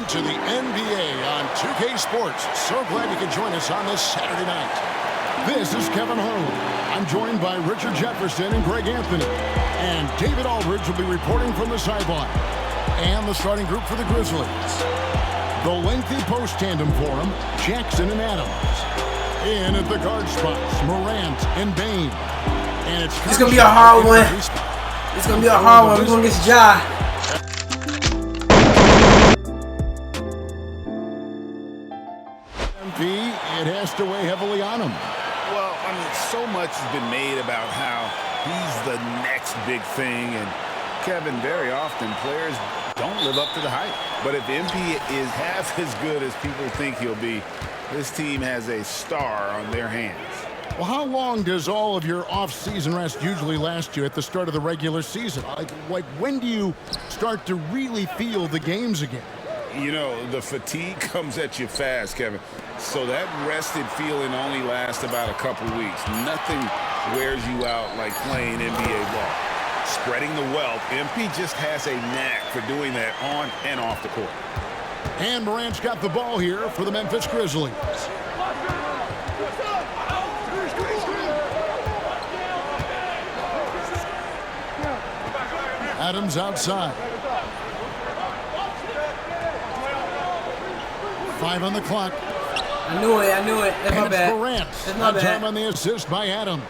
Welcome to the NBA on 2K Sports. So glad you could join us on this Saturday night. This is Kevin Hone. I'm joined by Richard Jefferson and Greg Anthony. And David Aldridge will be reporting from the sideline. And the starting group for the Grizzlies. The lengthy post tandem for them, Jackson and Adams. In at the guard spots, Morant and Bain. And it's going to be a hard one. It's going to be a hard one. We're going to get Ja. It has to weigh heavily on him. Well, I mean, so much has been made about how he's the next big thing. And Kevin, very often players don't live up to the hype. But if MP is half as good as people think he'll be, this team has a star on their hands. Well, how long does all of your off-season rest usually last you at the start of the regular season? Like when do you start to really feel the games again? You know, the fatigue comes at you fast, Kevin. So that rested feeling only lasts about a couple weeks. Nothing wears you out like playing NBA ball. Spreading the wealth, MP just has a knack for doing that on and off the court. And Morant's got the ball here for the Memphis Grizzlies. Adams outside. 5 on the clock. I knew it. That's my bad. Morant. That's my bad. Time on the assist by Adams.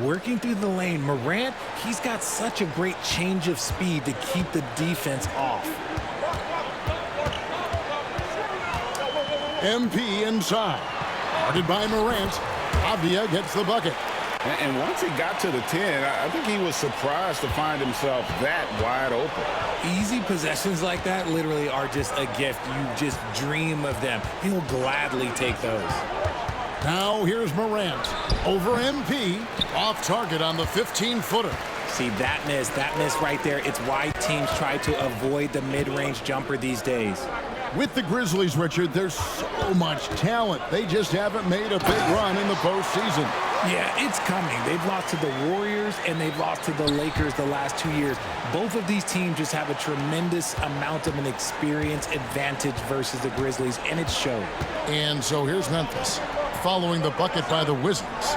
Working through the lane, Morant, he's got such a great change of speed to keep the defense off. MP inside. Guarded by Morant. Avia gets the bucket. And once he got to the 10, I think he was surprised to find himself that wide open. Easy possessions like that literally are just a gift. You just dream of them. He'll gladly take those. Now here's Morant. Over MP. Off target on the 15-footer. See, that miss right there. It's why teams try to avoid the mid-range jumper these days. With the Grizzlies, Richard, there's so much talent. They just haven't made a big run in the postseason. Yeah, it's coming. They've lost to the Warriors and they've lost to the Lakers the last 2 years. Both of these teams just have a tremendous amount of an experience advantage versus the Grizzlies, and it showed. And so here's Memphis, following the bucket by the Wizards.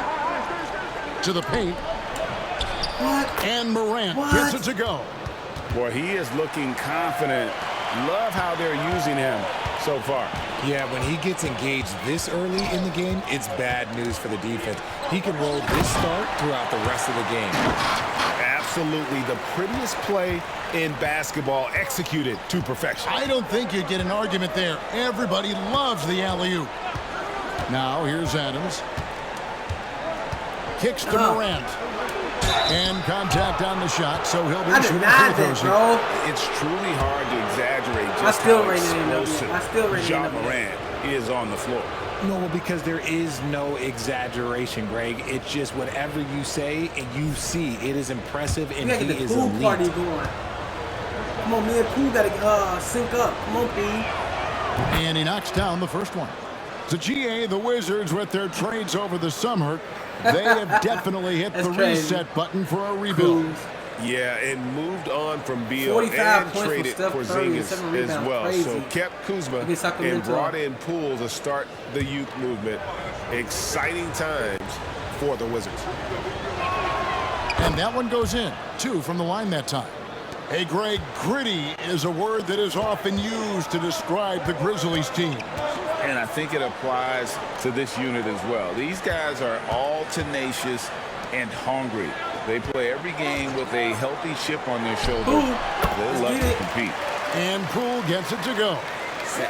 To the paint. What? And Morant gets it to go. Boy, he is looking confident. Love how they're using him so far. Yeah, when he gets engaged this early in the game, it's bad news for the defense. He can roll this start throughout the rest of the game. Absolutely the prettiest play in basketball, executed to perfection. I don't think you get an argument there. Everybody loves the alley-oop. Now here's Adams. Kicks to Morant. And contact on the shot, so he'll be shooting free throws here. It's truly hard to exaggerate just how explosive Ja Morant is on the floor. No, well, because there is no exaggeration, Greg. It's just whatever you say and you see. It is impressive, and he is pool elite. Party going. Come on, me and Pool gotta sync up. Come on, P. And he knocks down the first one. To GA, the Wizards, with their trades over the summer, they have definitely hit the reset button for a rebuild. Yeah, and moved on from Beal and traded for Zingas as well. Crazy. So kept Kuzma and brought in Poole to start the youth movement. Exciting times for the Wizards. And that one goes in. 2 from the line that time. Hey, Greg, gritty is a word that is often used to describe the Grizzlies team. And I think it applies to this unit as well. These guys are all tenacious and hungry. They play every game with a healthy chip on their shoulder. They love to compete. And Poole gets it to go.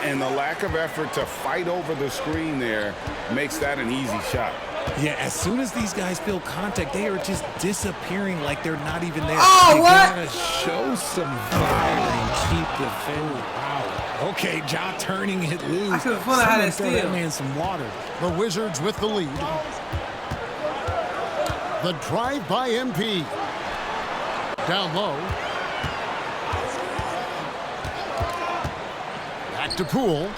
And the lack of effort to fight over the screen there makes that an easy shot. Yeah, as soon as these guys feel contact, they are just disappearing like they're not even there. Oh, they what? gotta show some fire and keep the field. Wow. Okay, Ja turning it loose. I should have fun how that throw that man some water. The Wizards with the lead. The drive by MP. Down low. Back to Poole.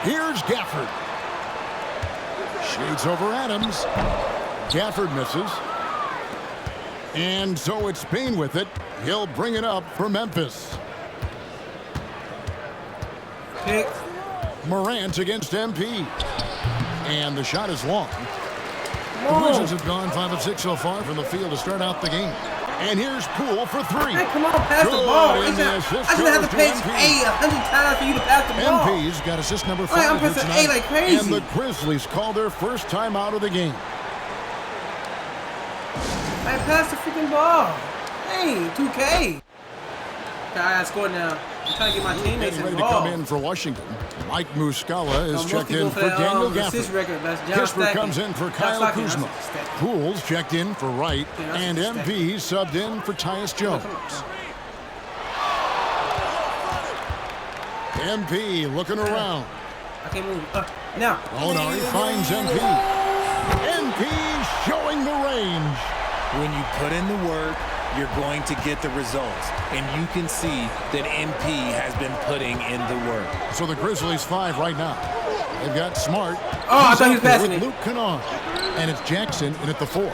Here's Gafford. Shades over Adams. Gafford misses. And so it's Payne with it. He'll bring it up for Memphis. Pick. Morant against MP. And the shot is long. The Whoa. Wizards have gone 5 of 6 so far from the field to start out the game. And here's Poole for 3. Hey, come on, pass the Good, ball. and the assist I should have goes to pitch MP. A 100 times for you to pass the ball. MP's got assist number 5 Hey, I'm for pressing tonight. A like crazy. And the Grizzlies call their first time out of the game. Hey, pass the freaking ball. Hey, 2K. Okay, I gotta score now. I'm trying to get my teammates Getting ready to come involved. in for Washington. Mike Muscala is No, checked Musky in go for that, Daniel assist Gafford. record. That's John Kisper Stackey. comes in for John Kyle Stackey, Kuzma. that's Stackey. Poole's checked in for Wright. Yeah, that's And Stackey. MP subbed in for Tyus Jones. MP looking around. I can't move. Now. Oh no, he finds MP. MP showing the range. When you put in the work, you're going to get the results. And you can see that MP has been putting in the work. So the Grizzlies 5 right now. They've got Smart. Oh, I thought he was out there passing with it. Luke Kennard. And it's Jackson in at the 4.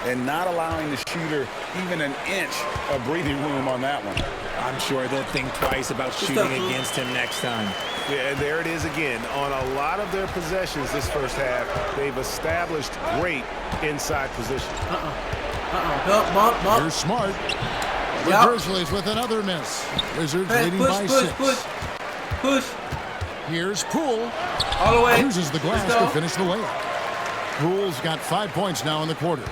And not allowing the shooter even an inch of breathing room on that one. I'm sure they'll think twice about shooting against him next time. Yeah, and there it is again. On a lot of their possessions this first half, they've established great inside position. Bump. Here's Smart. The Yep. Grizzlies with another miss. Wizards Hey, leading by 6. Push. Here's Poole. All the way. Uses the glass Let's go. to finish the layup. Poole's got 5 points now in the quarter.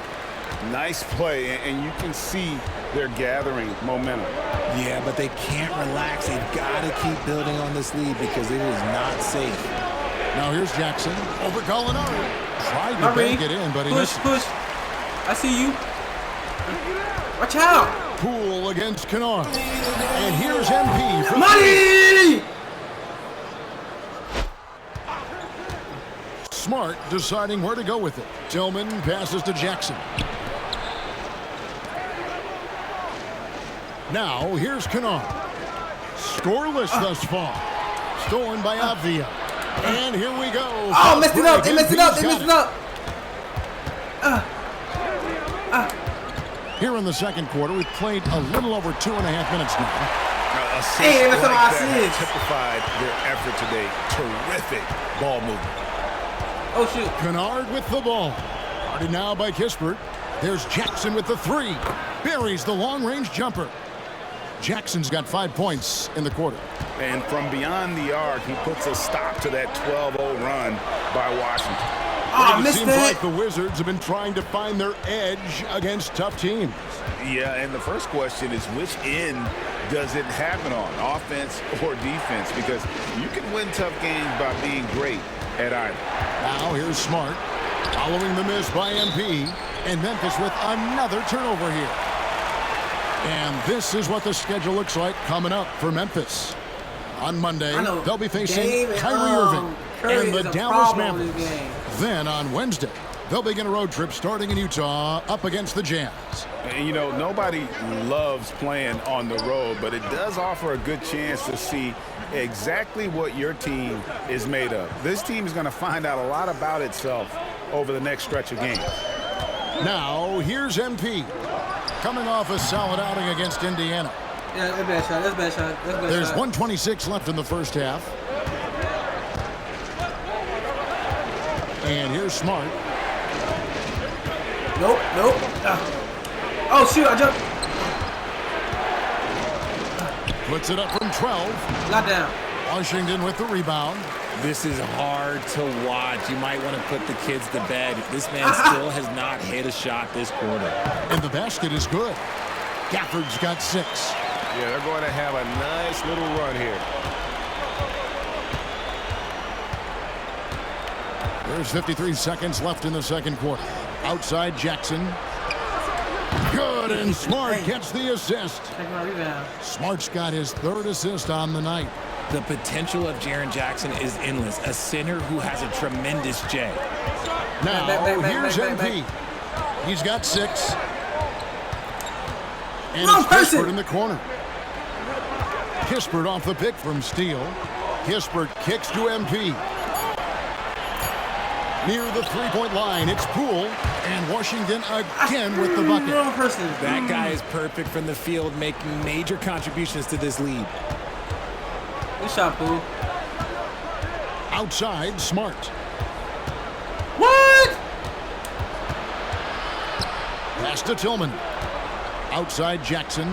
Nice play, and you can see they're gathering momentum. Yeah, but they can't relax. They've got to keep building on this lead because it is not safe. Now here's Jackson over Gallinari. Tried to Hurry. bank it in, but he Push. misses. I see you. Watch out. Poole against Kennard. And here's MP for Money. Smart deciding where to go with it. Tillman passes to Jackson. Now here's Kennard. Scoreless thus far. Stolen by Avdia. And here we go. Oh, messed it up. They messed it up. MP's got Here in the second quarter, we've played a little over 2.5 minutes now. Hey, that's like my that assist. typified their effort today. Terrific ball movement. Oh, shoot. Kennard with the ball. Guarded now by Kispert. There's Jackson with the 3. Buries the long-range jumper. Jackson's got 5 points in the quarter. And from beyond the arc, he puts a stop to that 12-0 run by Washington. Oh, It missed seems it. like the Wizards have been trying to find their edge against tough teams. Yeah, and the first question is which end does it happen on, offense or defense? Because you can win tough games by being great at either. Now here's Smart. Following the miss by MP. And Memphis with another turnover here. And this is what the schedule looks like coming up for Memphis. On Monday, I know. they'll be facing Dame and, Kyrie Irving Curry and the is a Dallas problem in Mavericks. this game. Then on Wednesday, they'll begin a road trip starting in Utah up against the Jazz. And, you know, nobody loves playing on the road, but it does offer a good chance to see exactly what your team is made of. This team is going to find out a lot about itself over the next stretch of games. Now, here's MP. Coming off a solid outing against Indiana. Yeah, that's a bad shot. That's a bad shot. That's a bad There's shot. 1:26 left in the first half. And here's Smart. Nope. Oh, shoot. I jumped. Puts it up from 12. Not down. Washington with the rebound. This is hard to watch. You might want to put the kids to bed. This man still has not hit a shot this quarter. And the basket is good. Gafford's got 6. Yeah, they're going to have a nice little run here. There's 53 seconds left in the second quarter. Outside Jackson. Good, and Smart gets the assist. Take my rebound. Smart's got his 3rd assist on the night. The potential of Jaren Jackson is endless. A center who has a tremendous J. Now, Back, here's back, MP. He's got 6. And Wrong it's person. Kispert in the corner. Kispert off the pick from Steele. Kispert kicks to MP. Near the three-point line, it's Poole. And Washington again with the bucket. Wrong person. That guy is perfect from the field, making major contributions to this lead. Good shot, Pooh. Outside, Smart. What? Pass to Tillman. Outside, Jackson.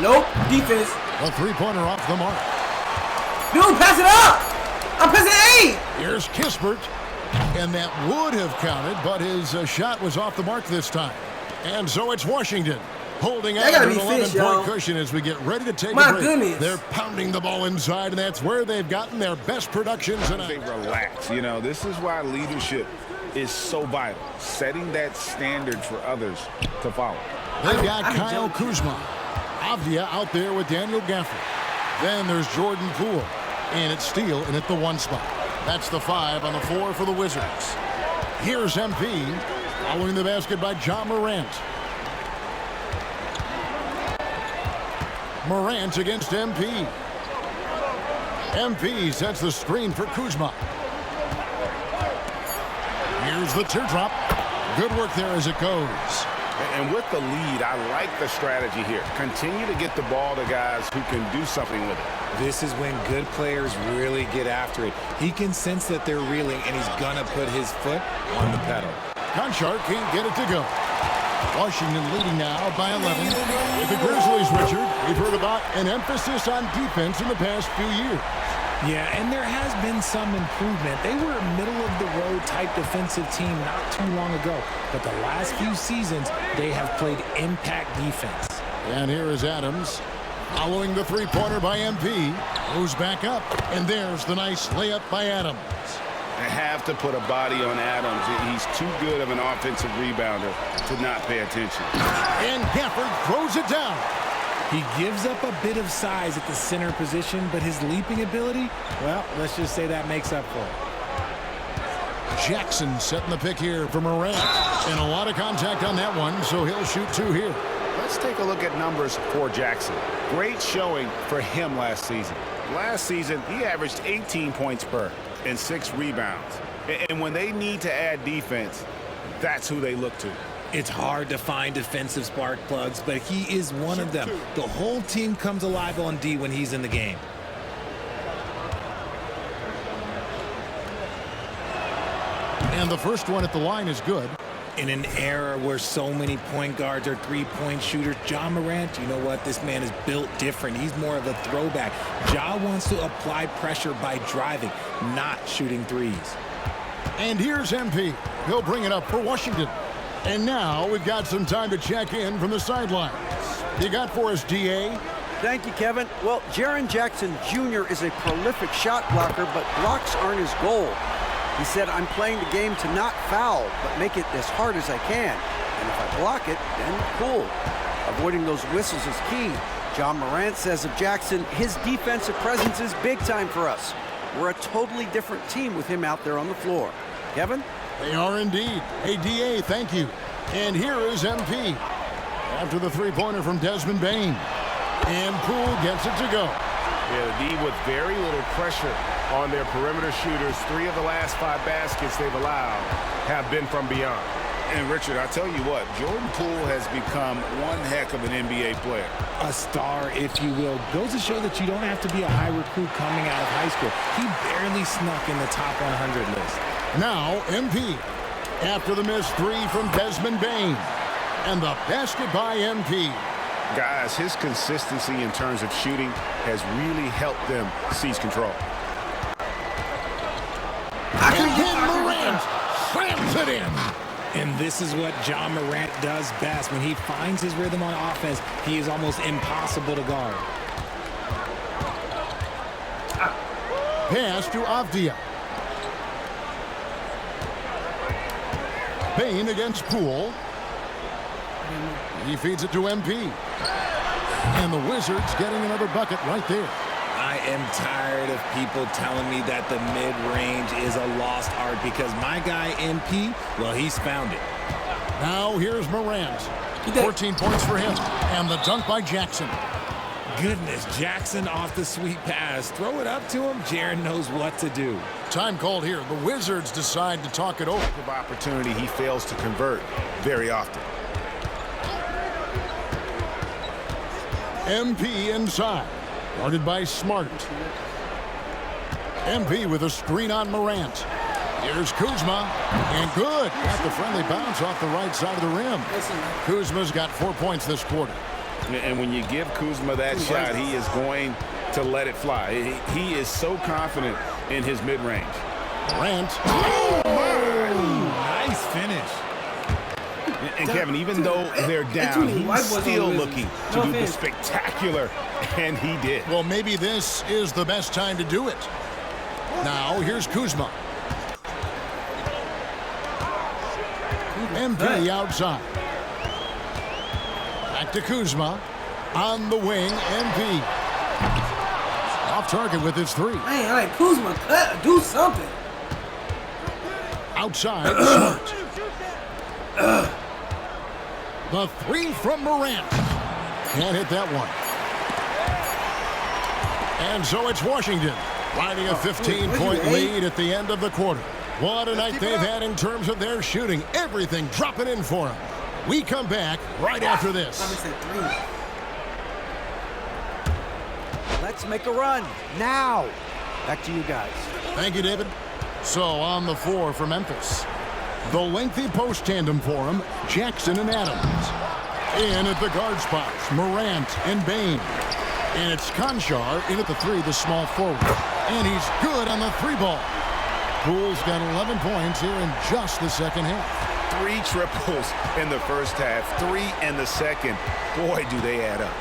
Nope. Defense. A three-pointer off the mark. Dude, pass it up. I'm passing 8. Here's Kispert. And that would have counted, but his shot was off the mark this time. And so it's Washington holding out an 11-point cushion as we get ready to take a break. Goodness. They're pounding the ball inside, and that's where they've gotten their best production tonight. They relax. You know, this is why leadership is so vital. Setting that standard for others to follow. They've got Kyle Kuzma. Avdia out there with Daniel Gafford. Then there's Jordan Poole. And it's Steele in at the 1 spot. That's the 5 on the 4 for the Wizards. Here's MP. Following the basket by John Morant. Morant against MP. MP sets the screen for Kuzma. Here's the teardrop. Good work there as it goes. And with the lead, I like the strategy here. Continue to get the ball to guys who can do something with it. This is when good players really get after it. He can sense that they're reeling, and he's going to put his foot on the pedal. Conchar can't get it to go. Washington leading now by 11. With the Grizzlies, Richard, we've heard about an emphasis on defense in the past few years. Yeah, and there has been some improvement. They were a middle-of-the-road type defensive team not too long ago. But the last few seasons, they have played impact defense. And here is Adams. Following the three-pointer by MP. Goes back up. And there's the nice layup by Adams. They have to put a body on Adams. He's too good of an offensive rebounder to not pay attention. And Gafford throws it down. He gives up a bit of size at the center position, but his leaping ability, well, let's just say that makes up for it. Jackson setting the pick here for Morant. And a lot of contact on that one, so he'll shoot 2 here. Let's take a look at numbers for Jackson. Great showing for him last season. Last season, he averaged 18 points per and 6 rebounds. And when they need to add defense, that's who they look to. It's hard to find defensive spark plugs, but he is one of them. The whole team comes alive on D when he's in the game. And the first one at the line is good. In an era where so many point guards are three-point shooters, Ja Morant, you know what? This man is built different. He's more of a throwback. Ja wants to apply pressure by driving, not shooting threes. And here's MP. He'll bring it up for Washington. And now we've got some time to check in from the sidelines. You got for us, DA? Thank you, Kevin. Well, Jaren Jackson Jr. is a prolific shot blocker, but blocks aren't his goal. He said, I'm playing the game to not foul, but make it as hard as I can. And if I block it, then cool. Avoiding those whistles is key. John Morant says of Jackson, his defensive presence is big time for us. We're a totally different team with him out there on the floor. Kevin? They are indeed. Hey, DA, thank you. And here is MP. After the three-pointer from Desmond Bane. And Poole gets it to go. Yeah, the D with very little pressure on their perimeter shooters. 3 of the last 5 baskets they've allowed have been from beyond. And Richard, I tell you what, Jordan Poole has become one heck of an NBA player. A star, if you will. Goes to show that you don't have to be a high recruit coming out of high school. He barely snuck in the top 100 list. Now, MP. After the missed 3 from Desmond Bane. And the basket by MP. Guys, his consistency in terms of shooting has really helped them seize control. And then Morant slams it in. And this is what Ja Morant does best. When he finds his rhythm on offense, he is almost impossible to guard. Pass to Avdia. Bane against Poole. He feeds it to MP. And the Wizards getting another bucket right there. I am tired of people telling me that the mid-range is a lost art because my guy MP, well, he's found it. Now here's Morant. 14 points for him. And the dunk by Jackson. Goodness, Jackson off the sweet pass. Throw it up to him. Jaren knows what to do. Time called here. The Wizards decide to talk it over. Opportunity he fails to convert very often. MP inside. Guarded by Smart. MP with a screen on Morant. Here's Kuzma, and good. Got the friendly bounce off the right side of the rim. Kuzma's got 4 points this quarter. And when you give Kuzma that shot, he is going to let it fly. He is so confident in his mid-range. Morant. Nice finish. And Kevin, even though they're down, he's still looking to do the spectacular, and he did. Well, maybe this is the best time to do it. Now, here's Kuzma. MP outside. Back to Kuzma. On the wing, MP. Off target with his three. Man, I like Kuzma. Do something. Outside, Smart. The three from Morant. Can't hit that one. And so it's Washington riding a 15-point lead at the end of the quarter. What a night they've had in terms of their shooting. Everything dropping in for them. We come back right after this. Let's make a run now. Back to you guys. Thank you, David. So on the floor for Memphis. The lengthy post tandem for him, Jackson and Adams. In at the guard spots, Morant and Bain. And it's Conchar in at the three, the small forward. And he's good on the three ball. Poole's got 11 points here in just the second half. 3 triples in the first half, 3 in the second. Boy, do they add up.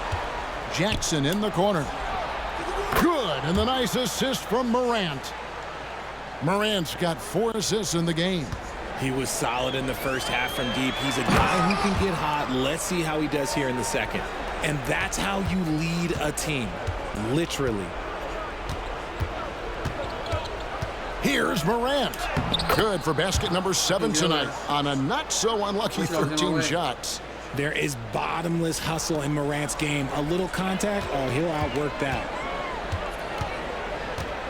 Jackson in the corner. Good, and the nice assist from Morant. Morant's got 4 assists in the game. He was solid in the first half from deep. He's a guy who can get hot. Let's see how he does here in the second. And that's how you lead a team, literally. Here's Morant. Good for basket number 7 tonight on a not-so-unlucky 13 shots. There is bottomless hustle in Morant's game. A little contact, oh, he'll outwork that.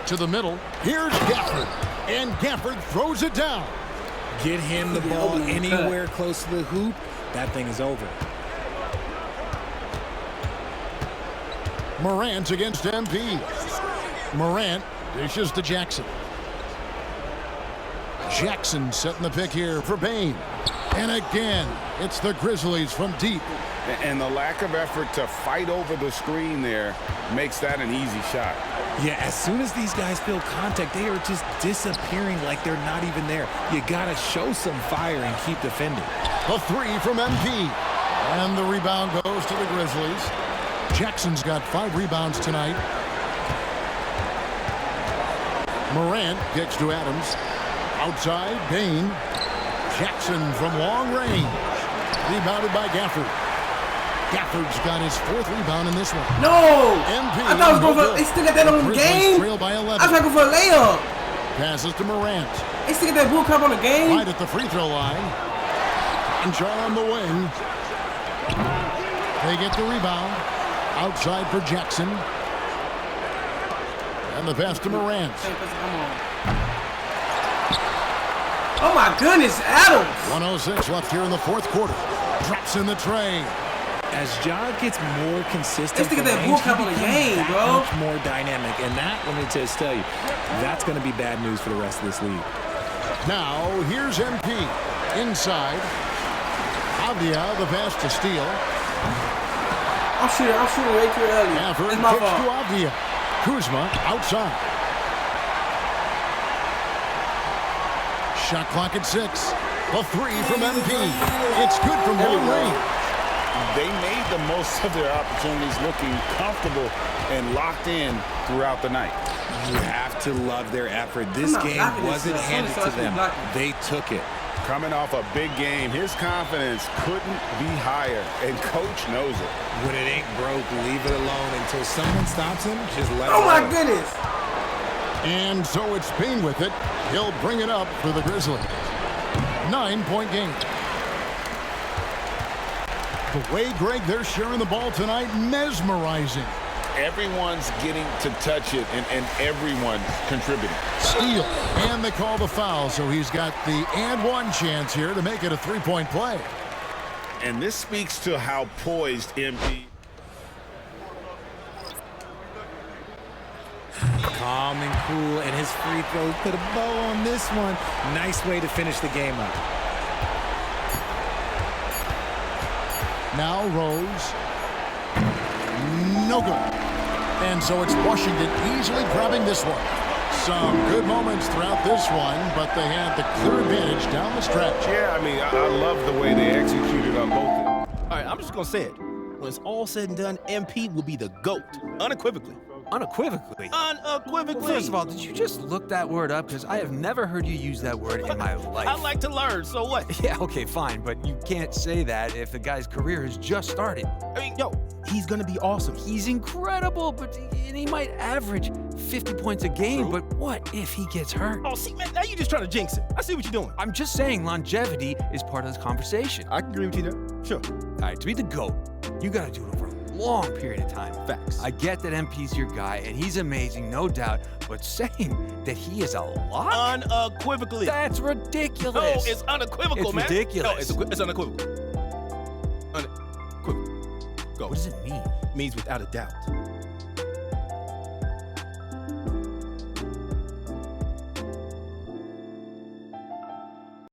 To the middle, here's Gafford. And Gafford throws it down. Get him the ball anywhere close to the hoop, that thing is over. Morant against MP. Morant dishes to Jackson. Jackson setting the pick here for Bain. And again, it's the Grizzlies from deep. And the lack of effort to fight over the screen there makes that an easy shot. Yeah, as soon as these guys feel contact, they are just disappearing like they're not even there. You gotta show some fire and keep defending. A three from MP. And the rebound goes to the Grizzlies. Jackson's got 5 rebounds tonight. Morant kicks to Adams. Outside, Bain. Jackson from long range. Rebounded by Gafford. Gafford's got his 4th rebound in this one. No! MP. I thought I was going for, they still got that on the game. Trail by 11. I was trying to go for a layup. Passes to Morant. They still got that bull cup on the game. Right at the free throw line. And Char on the wing. They get the rebound. Outside for Jackson. And the pass to Morant. Oh my goodness, Adams! 1:06 left here in the 4th quarter. Drops in the tray. As Ja gets more consistent, let's get that bull cup on the game, bro. Much more dynamic, and that, let me just tell you, that's going to be bad news for the rest of this league. Now here's MP inside. Avdia the pass to Steele. I'm shooting way too early. Gafford It's my kicks fault. to Avdia. Kuzma outside. Shot clock at 6. A 3 from MP. It's good from long range. They made the most of their opportunities, looking comfortable and locked in throughout the night. You have to love their effort. This game wasn't handed to them. They took it. Coming off a big game, his confidence couldn't be higher, and Coach knows it. When it ain't broke, leave it alone until someone stops him. Just let it Oh go. my goodness! And so it's Bain with it. He'll bring it up for the Grizzlies. 9-point game. The way, Greg, they're sharing the ball tonight, mesmerizing. Everyone's getting to touch it, and everyone contributing. Steele, and they call the foul, so he's got the and one chance here to make it a 3-point play. And this speaks to how poised MP. Calm and cool, and his free throws put a bow on this one. Nice way to finish the game up. Now Rose. No good. And so it's Washington easily grabbing this one. Some good moments throughout this one, but they had the clear advantage down the stretch. Yeah, I mean, I love the way they executed on both. All right, I'm just going to say it. When it's all said and done, MP will be the GOAT, unequivocally. Unequivocally? Unequivocally. Well, first of all, did you just look that word up? Because I have never heard you use that word in my life. I like to learn, so what? Yeah, okay, fine, but you can't say that if the guy's career has just started. I mean, yo, he's going to be awesome. He's incredible, and he might average 50 points a game, True. but what if he gets hurt? Oh, see, man, now you're just trying to jinx it. I see what you're doing. I'm just saying longevity is part of this conversation. I can agree with you there. Sure. All right, to be the GOAT, you got to do it over a long period of time. Facts. I get that MP's your guy, and he's amazing, no doubt, but saying that he is a lock? Unequivocally. That's ridiculous. No, it's unequivocal, It's man. ridiculous. No, it's unequivocal. Unequivocal. Go. What does it mean? Means without a doubt.